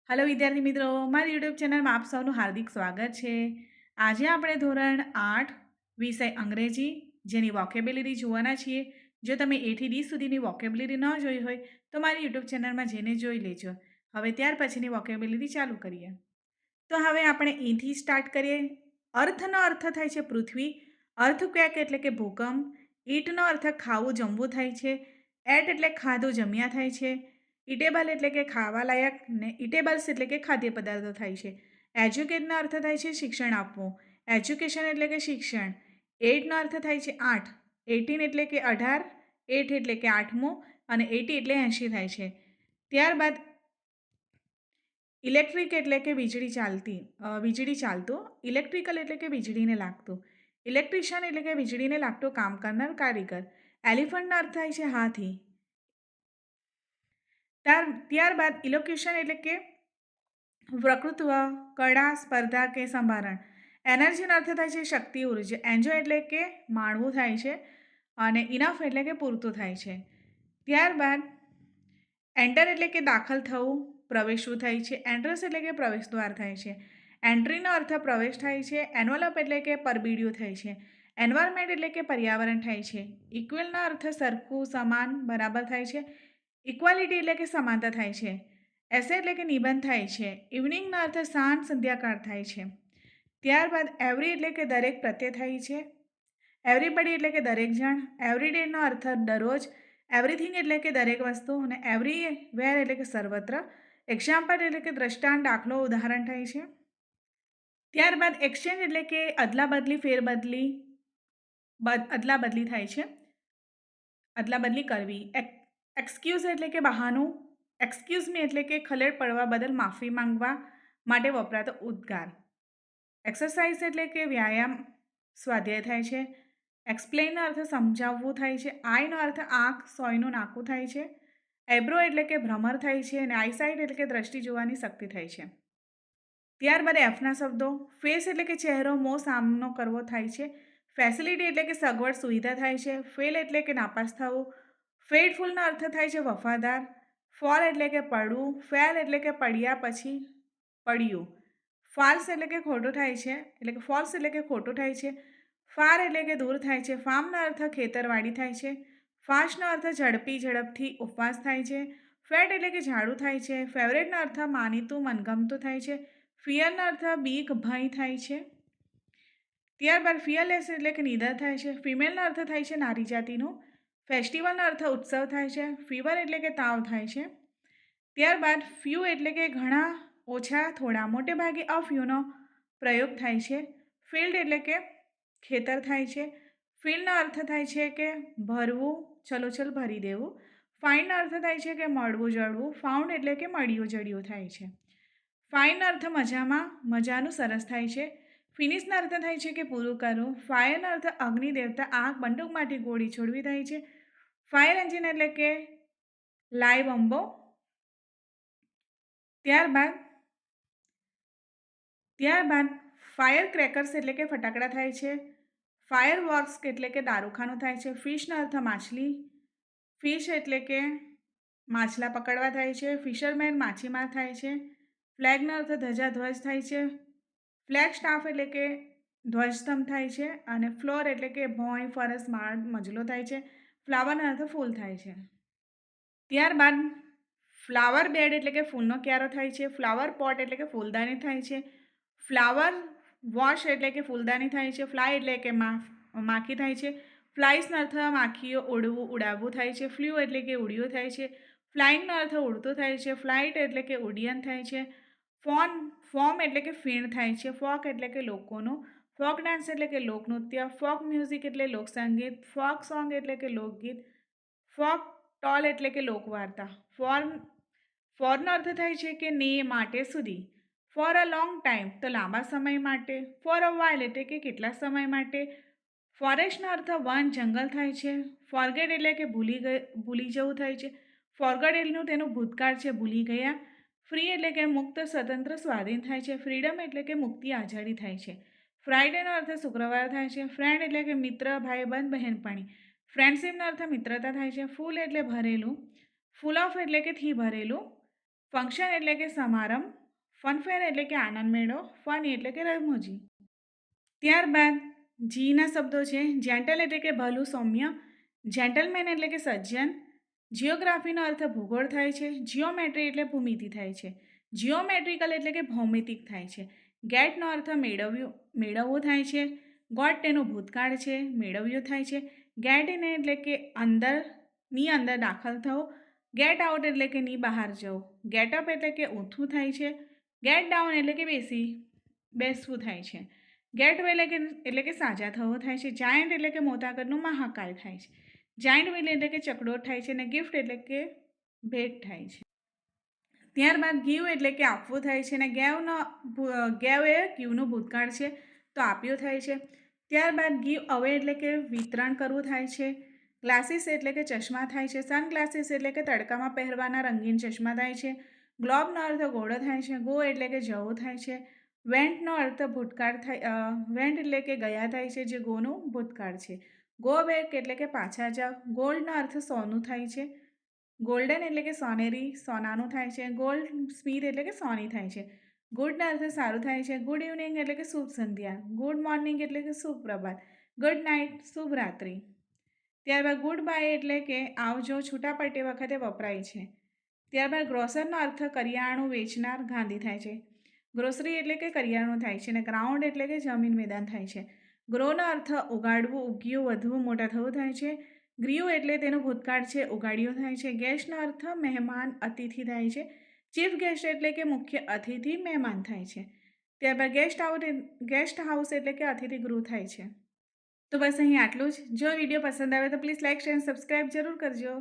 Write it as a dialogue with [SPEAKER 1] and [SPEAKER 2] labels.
[SPEAKER 1] Hello विद्यार्थी मित्रों, मारी यूट्यूब चैनल में आप सौનું हार्दिक स्वागत है। आज આપણે ધોરણ 8 વિષય અંગ્રેજી જેની વોકેબ્યુલરી જોવાના છીએ। જો તમે A થી D સુધીની વોકેબ્યુલરી ન જોઈ હોય તો મારી YouTube ચેનલમાં જઈને જોઈ લેજો। હવે ત્યાર પછીની વોકેબ્યુલરી ચાલુ કરીએ। તો હવે આપણે E થી સ્ટાર્ટ કરીએ। અર્થનો અર્થ થાય છે પૃથ્વી, અર્થક્વેક એટલે કે ભૂકંપ, ઈટનો અર્થ ખાવું જમવું થાય છે, એટ એટલે ખાધું જમ્યા થાય છે, ઇટેબલ એટલે કે ખાવા લાયક ને ઇટેબલ્સ એટલે કે ખાદ્ય પદાર્થો થાય છે। એજ્યુકેટનો અર્થ થાય છે શિક્ષણ આપવું, એજ્યુકેશન એટલે કે શિક્ષણ। એટનો અર્થ થાય છે 8, 18 એટલે કે 18, 8 એટલે કે આઠમું અને 80 એટલે 80 થાય છે। ત્યારબાદ ઇલેક્ટ્રિક એટલે કે વીજળી ચાલતું, ઇલેક્ટ્રિકલ એટલે કે વીજળીને લાગતું, ઇલેક્ટ્રિશિયન એટલે કે વીજળીને લાગતું કામ કરનાર કારીગર। એલિફન્ટનો અર્થ થાય છે હાથી। ત્યારબાદ ઇલોક્યુશન એટલે કે વક્તૃત્વ, કળા, સ્પર્ધા કે સંભારણ। એનર્જીનો અર્થ થાય છે શક્તિ, ઉર્જા। એન્જોય એટલે કે માણવું થાય છે અને ઇનફ એટલે કે પૂરતું થાય છે। ત્યારબાદ એન્ટર એટલે કે દાખલ થવું, પ્રવેશવું થાય છે। એન્ટ્રન્સ એટલે કે પ્રવેશદ્વાર થાય છે। એન્ટ્રીનો અર્થ પ્રવેશ થાય છે। એન્વલપ એટલે કે પરબીડિયું થાય છે। એન્વાયરમેન્ટ એટલે કે પર્યાવરણ થાય છે। ઇક્વલનો અર્થ સરખું, સમાન, બરાબર થાય છે। ઇક્વાલિટી એટલે કે સમાનતા થાય છે। એસે એટલે કે નિબંધ થાય છે। ઇવનિંગનો અર્થ સાંજ, સંધ્યાકાળ થાય છે। ત્યારબાદ એવરી એટલે કે દરેક પ્રત્યે થાય છે। એવરીબડી એટલે કે દરેક જણ। એવરીડેનો અર્થ દરરોજ। એવરીથિંગ એટલે કે દરેક વસ્તુ અને એવરીવેર એટલે કે સર્વત્ર। એક્ઝામ્પલ એટલે કે દ્રષ્ટાંત, દાખલો, ઉદાહરણ થાય છે। ત્યારબાદ એક્સચેન્જ એટલે કે અદલાબદલી, ફેરબદલી, અદલાબદલી થાય છે, અદલાબદલી કરવી। એક્સક્યુઝ એટલે કે બહાનું, એક્સક્યુઝ મી એટલે કે ખલેલ પડવા બદલ માફી માંગવા માટે વપરાતો ઉદ્ગાર। એક્સરસાઇઝ એટલે કે વ્યાયામ, સ્વાધ્યાય થાય છે। એક્સપ્લેનનો અર્થ સમજાવવું થાય છે। આઈનો અર્થ આંખ, સોયનું નાકું થાય છે। એબ્રો એટલે કે ભ્રમર થાય છે અને આઈસાઇટ એટલે કે દ્રષ્ટિ જોવાની શક્તિ થાય છે। ત્યારબાદ એફના શબ્દો, ફેસ એટલે કે ચહેરો, મોં સામનો કરવો થાય છે। ફેસિલિટી એટલે કે સગવડ, સુવિધા થાય છે। ફેલ એટલે કે નાપાસ થવું। ફેડફુલનો અર્થ થાય છે વફાદાર। ફોલ એટલે કે પડવું। ફેલ એટલે કે પડ્યા પછી, પડ્યું। ફાલ્સ એટલે કે ખોટું થાય છે, એટલે કે ફોલ્સ એટલે કે ખોટું થાય છે। ફાર એટલે કે દૂર થાય છે। ફાર્મનો અર્થ ખેતરવાડી થાય છે। ફાસ્ટનો અર્થ ઝડપી, ઝડપથી, ઉપવાસ થાય છે। ફેટ એટલે કે ઝાડુ થાય છે। ફેવરેટનો અર્થ માનીતું, મનગમતું થાય છે। ફિયરનો અર્થ બીક, ભય થાય છે। ત્યારબાદ ફિયરલેસ એટલે કે નિડર થાય છે। ફિમેલનો અર્થ થાય છે નારી જાતિનું। ફેસ્ટિવલનો અર્થ ઉત્સવ થાય છે। ફીવર એટલે કે તાવ થાય છે। ત્યારબાદ ફ્યુ એટલે કે ઘણા, ઓછા, થોડા, મોટે ભાગે અ ફ્યુનો પ્રયોગ થાય છે। ફિલ્ડ એટલે કે ખેતર થાય છે। ફિલનો અર્થ થાય છે કે ભરવું, છલોછલ ભરી દેવું। ફાઇનનો અર્થ થાય છે કે મળવું, જળવું। ફાઉન્ડ એટલે કે મળ્યું, જડ્યું થાય છે। ફાઇનનો અર્થ મજામાં, મજાનું, સરસ થાય છે। ફિનિશનો અર્થ થાય છે કે પૂરું કરવું। ફાયરનો અર્થ અગ્નિ દેવતા, આગ, બંદૂકમાંથી ગોળી છોડવી થાય છે। ફાયર એન્જિન એટલે કે લાઈવ બંબો। ત્યારબાદ ત્યારબાદ ફાયર ક્રેકર્સ એટલે કે ફટાકડા થાય છે। ફાયર વર્ક્સ એટલે કે દારૂખાનું થાય છે। ફિશનો અર્થ માછલી, ફિશ એટલે કે માછલા પકડવા થાય છે। ફિશરમેન માછીમાર થાય છે। ફ્લેગનો અર્થ ધજા, ધ્વજ થાય છે। ફ્લેગ સ્ટાફ એટલે કે ધ્વજસ્તંભ થાય છે અને ફ્લોર એટલે કે ભોંય, ફરસ, માળ, મજલો થાય છે। ફ્લાવરનો અર્થ ફૂલ થાય છે। ત્યારબાદ ફ્લાવર બેડ એટલે કે ફૂલનો ક્યારો થાય છે। ફ્લાવર પોટ એટલે કે ફૂલદાની થાય છે। ફ્લાવર વોશ એટલે કે ફૂલદાની થાય છે। ફ્લાય એટલે કે માખી થાય છે। ફ્લાઇસનો અર્થ માખીઓ, ઉડવું, ઉડાવવું થાય છે। ફ્લ્યુ એટલે કે ઉડ્યું થાય છે। ફ્લાઇંગનો અર્થ ઉડતું થાય છે। ફ્લાઇટ એટલે કે ઉડ્ડયન થાય છે। ફોર્મ એટલે કે ફીણ થાય છે। ફોક એટલે કે લોકોનું। ફોક ડાન્સ એટલે કે લોકનૃત્ય। ફોક મ્યુઝિક એટલે લોકસંગીત। ફોક સોંગ એટલે કે લોકગીત। ફોક ટોલ એટલે કે લોકવાર્તા। ફોરનો અર્થ થાય છે કે ને, માટે, સુધી। ફોર અ લોંગ ટાઈમ તો લાંબા સમય માટે। ફોર અ વાઇલ એટલે કે કેટલા સમય માટે। ફોરેસ્ટનો અર્થ વન, જંગલ થાય છે। ફોરગેટ એટલે કે ભૂલી જવું થાય છે। ફોરગટ એટલું તેનું ભૂતકાળ છે, ભૂલી ગયા। ફ્રી એટલે કે મુક્ત, સ્વતંત્ર, સ્વાધીન થાય છે। ફ્રીડમ એટલે કે મુક્તિ, આઝાદી થાય છે। ફ્રાઇડેનો અર્થ શુક્રવાર થાય છે। ફ્રેન્ડ એટલે કે મિત્ર, ભાઈબંધ, બહેનપણી। ફ્રેન્ડશિપનો અર્થ મિત્રતા થાય છે। ફૂલ એટલે ભરેલું। ફૂલ ઓફ એટલે કે થી ભરેલું। ફંક્શન એટલે કે સમારંભ, ફનફેર એટલે કે આનંદ મેળો, ફની એટલે કે રમૂજી. ત્યારબાદ જીના શબ્દો છે જેન્ટલ એટલે કે ભલું સૌમ્ય, જેન્ટલમેન એટલે કે સજ્જન, જિયોગ્રાફીનો અર્થ ભૂગોળ થાય છે, જિયોમેટ્રી એટલે ભૂમિતિ થાય છે, જિયોમેટ્રિકલ એટલે કે ભૌમિતિક થાય છે, ગેટનો અર્થ મેળવવું થાય છે, ગોટ તેનું ભૂતકાળ છે, મેળવ્યું થાય છે, ગેટ ઇન એટલે કે અંદર દાખલ થવું, ગેટ આઉટ એટલે કે ની બહાર જવું, ગેટ અપ એટલે કે ઊઠવું થાય છે, ગેટ ડાઉન એટલે કે બેસવું થાય છે, ગેટ વેલ એટલે કે સાજા થવો થાય છે, જાયન્ટ એટલે કે મોટાકદનું મહાકાય થાય છે, જાયન્ટ વ્હીલ એટલે કે ચકડોળ થાય છે અને ગિફ્ટ એટલે કે ભેટ થાય છે. ત્યારબાદ ગીવ એટલે કે આપવું થાય છે અને ગેવ એ ગીવનું ભૂતકાળ છે તો આપ્યું થાય છે. ત્યારબાદ ગીવ અવે એટલે કે વિતરણ કરવું થાય છે. ગ્લાસીસ એટલે કે ચશ્મા થાય છે. સન ગ્લાસીસ એટલે કે તડકામાં પહેરવાના રંગીન ચશ્મા થાય છે. ગ્લોબનો અર્થ ઘોડો થાય છે. ગો એટલે કે જવું થાય છે. વેન્ટનો અર્થ ભૂતકાળ થાય, વેન્ટ એટલે કે ગયા થાય છે જે ગોનું ભૂતકાળ છે. ગો બેક એટલે કે પાછા જાવ. ગોલ્ડનો અર્થ સોનું થાય છે. ગોલ્ડન એટલે કે સોનેરી, સોનાનું થાય છે. ગોલ્ડ સ્મિથ એટલે કે સોની થાય છે. ગુડના અર્થ સારું થાય છે. ગુડ ઇવનિંગ એટલે કે શુભ સંધ્યા. ગુડ મોર્નિંગ એટલે કે શુભ પ્રભાત. ગુડ નાઇટ શુભ રાત્રિ. ત્યારબાદ ગુડ બાય એટલે કે આવજો છૂટા પડતી વખતે વપરાય છે. ત્યારબાદ ગ્રોસરનો અર્થ કરિયાણું વેચનાર ગાંધી થાય છે. ગ્રોસરી એટલે કે કરિયાણું થાય છે અને ગ્રાઉન્ડ એટલે કે જમીન મેદાન થાય છે. ગ્રોનો અર્થ ઉગાડવું, ઉગ્યું, વધવું, મોટા થવું થાય છે. ગ્રીવ એટલે તેનું ભૂતકાળ છે, ઉગાડ્યું થાય છે. ગેસ્ટનો અર્થ મહેમાન, અતિથિ થાય છે. ચીફ ગેસ્ટ એટલે કે મુખ્ય અતિથિ, મહેમાન થાય છે. ત્યારબાદ ગેસ્ટ હાઉસ એટલે કે અતિથિ ગૃહ થાય છે. તો બસ અહીં આટલું જ. જો વિડીયો પસંદ આવે તો પ્લીઝ લાઇક, શેર અને સબસ્ક્રાઈબ જરૂર કરજો.